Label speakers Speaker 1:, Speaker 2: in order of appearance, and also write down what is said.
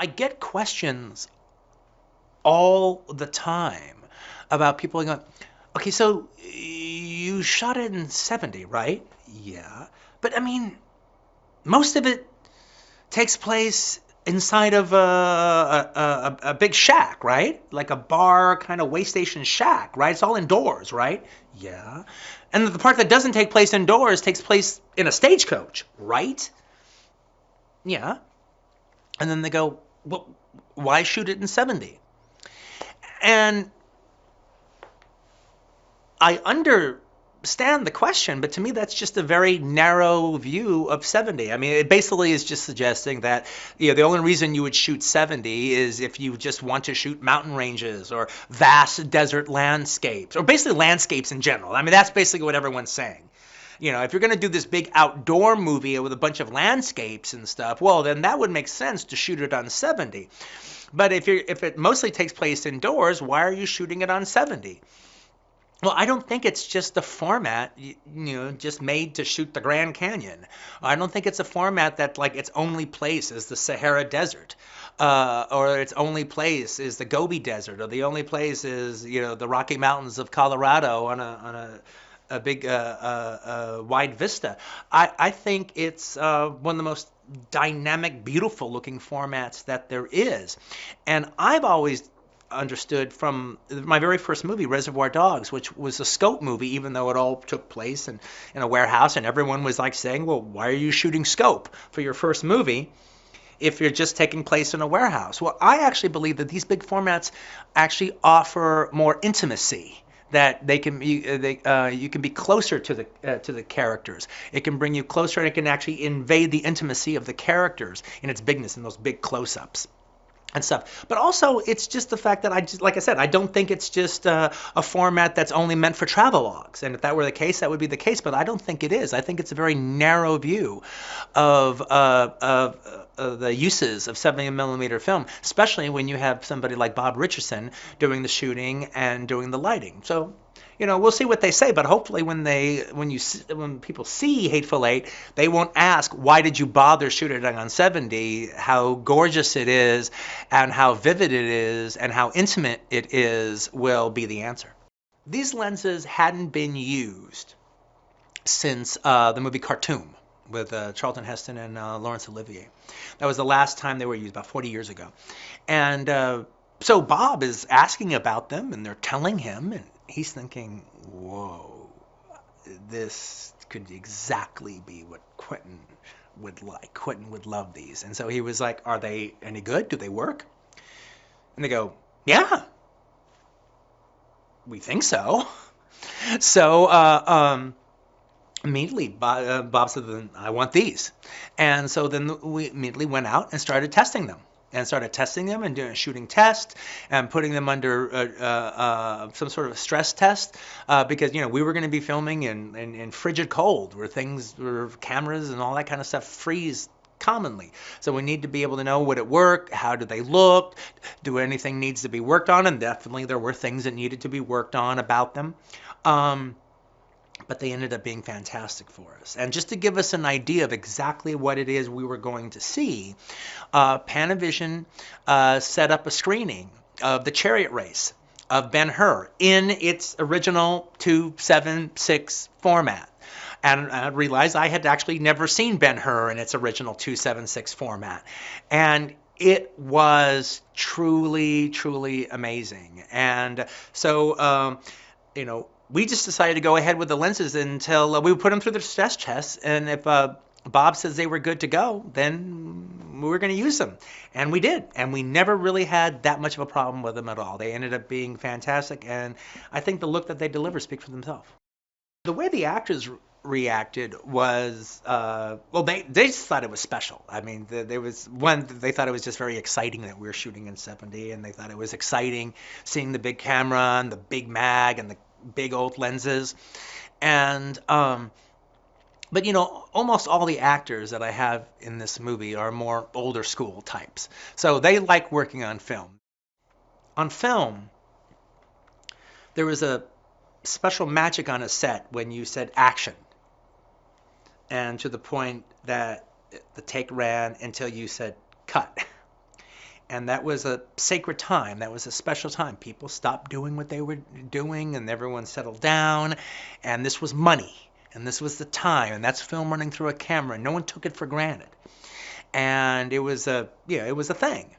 Speaker 1: I get questions all the time about people going, okay, so you shot it in 70, right? Yeah. But I mean, most of it takes place inside of a big shack, right? Like a bar kind of way station shack, right? It's all indoors, right? Yeah. And the part that doesn't take place indoors takes place in a stagecoach, right? Yeah. And then they go, well, why shoot it in 70? And I understand the question, but to me that's just a very narrow view of 70. I mean, it basically is just suggesting that, you know, the only reason you would shoot 70 is if you just want to shoot mountain ranges or vast desert landscapes, or basically landscapes in general. I mean, that's basically what everyone's saying. You know, if you're going to do this big outdoor movie with a bunch of landscapes and stuff, well, then that would make sense to shoot it on 70. But if it mostly takes place indoors, why are you shooting it on 70? Well, I don't think it's just a format, you know, just made to shoot the Grand Canyon. I don't think it's a format that, like, its only place is the Sahara Desert, or its only place is the Gobi Desert, or the only place is, you know, the Rocky Mountains of Colorado on a big wide vista. I think it's one of the most dynamic, beautiful looking formats that there is. And I've always understood from my very first movie, Reservoir Dogs, which was a scope movie, even though it all took place in a warehouse, and everyone was like saying, well, why are you shooting scope for your first movie if you're just taking place in a warehouse? Well, I actually believe that these big formats actually offer more intimacy, that you can be closer to the characters. It can bring you closer, and it can actually invade the intimacy of the characters in its bigness, in those big close-ups and stuff. But also, it's just the fact that like I said, I don't think it's just a format that's only meant for travelogues. And if that were the case, that would be the case. But I don't think it is. I think it's a very narrow view of the uses of 70mm film, especially when you have somebody like Bob Richardson doing the shooting and doing the lighting. So, you know, we'll see what they say, but hopefully when people see Hateful Eight, they won't ask, why did you bother shooting it on 70? How gorgeous it is, and how vivid it is, and how intimate it is will be the answer. These lenses hadn't been used since the movie Khartoum with Charlton Heston and Laurence Olivier. That was the last time they were used, about 40 years ago. And so Bob is asking about them, and they're telling him, and he's thinking, whoa, this could exactly be what Quentin would like. Quentin would love these. And so he was like, are they any good? Do they work? And they go, yeah, we think so. So immediately Bob said, then I want these. And so then we immediately went out and started testing them. And doing a shooting test and putting them under some sort of a stress test because, you know, we were going to be filming in frigid cold where cameras and all that kind of stuff freeze commonly. So we need to be able to know, would it work? How do they look? Do anything needs to be worked on? And definitely there were things that needed to be worked on about them. But they ended up being fantastic for us. And just to give us an idea of exactly what it is we were going to see, Panavision set up a screening of the Chariot Race of Ben-Hur in its original 2:7:6 format. And I realized I had actually never seen Ben-Hur in its original 2:7:6 format. And it was truly, truly amazing. And so, you know, we just decided to go ahead with the lenses until we put them through the stress tests. And if Bob says they were good to go, then we were going to use them. And we did. And we never really had that much of a problem with them at all. They ended up being fantastic. And I think the look that they deliver speaks for themselves. The way the actors reacted was, well, they just thought it was special. I mean, there was one, they thought it was just very exciting that we were shooting in 70. And they thought it was exciting seeing the big camera and the big mag and the big old lenses. And but you know, almost all the actors that I have in this movie are more older school types, so they like working on film. On film, there was a special magic on a set when you said action, and to the point that the take ran until you said cut. And that was a sacred time. That was a special time. People stopped doing what they were doing, and everyone settled down. And this was money, and this was the time, and that's film running through a camera. No one took it for granted. And it was a thing.